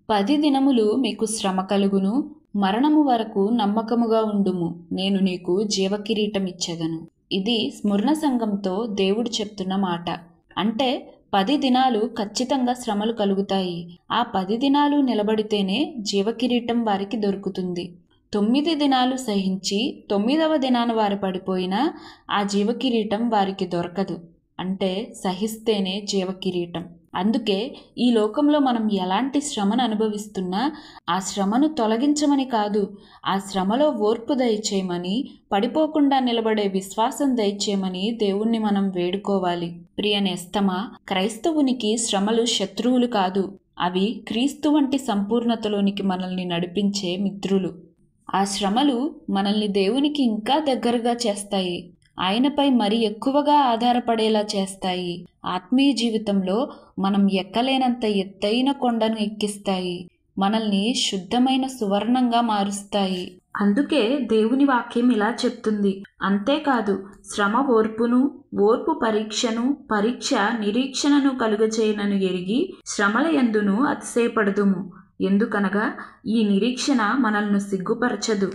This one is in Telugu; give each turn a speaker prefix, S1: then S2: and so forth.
S1: 10 దినములు మీకు శ్రమ కలుగును, మరణము వరకు నమ్మకముగా ఉండుము, నేను నీకు జీవకిరీటమిచ్చెదను. ఇది స్మరణ సంఘంతో దేవుడు చెప్తున్న మాట. అంటే 10 దినాలు ఖచ్చితంగా శ్రమలు కలుగుతాయి. ఆ 10 దినాలు నిలబడితేనే జీవకిరీటం వారికి దొరుకుతుంది. 9 దినాలు సహించి 9వ దినాన వారు పడిపోయినా ఆ జీవకిరీటం వారికి దొరకదు. అంటే సహిస్తేనే జీవకిరీటం. అందుకే ఈ లోకంలో మనం ఎలాంటి శ్రమను అనుభవిస్తున్నా ఆ శ్రమను తొలగించమని కాదు, ఆ శ్రమలో ఓర్పు దయచేయమని, పడిపోకుండా నిలబడే విశ్వాసం దయచేయమని దేవుణ్ణి మనం వేడుకోవాలి. ప్రియ నేస్తమా, క్రైస్తవునికి శ్రమలు శత్రువులు కాదు, అవి క్రీస్తు వంటి సంపూర్ణతలోనికి మనల్ని నడిపించే మిత్రులు. ఆ శ్రమలు మనల్ని దేవునికి ఇంకా దగ్గరగా చేస్తాయి, ఆయనపై మరి ఎక్కువగా ఆధారపడేలా చేస్తాయి. ఆత్మీయ జీవితంలో మనం ఎక్కలేనంత ఎత్తైన కొండను ఎక్కిస్తాయి, మనల్ని శుద్ధమైన సువర్ణంగా మారుస్తాయి. అందుకే దేవుని వాక్యం ఇలా చెప్తుంది. అంతేకాదు, శ్రమ ఓర్పును, ఓర్పు పరీక్షను, పరీక్ష నిరీక్షణను కలుగచేయనని ఎరిగి శ్రమల యందును అతిశయపడదుము. ఎందుకనగా ఈ నిరీక్షణ మనల్ని సిగ్గుపరచదు.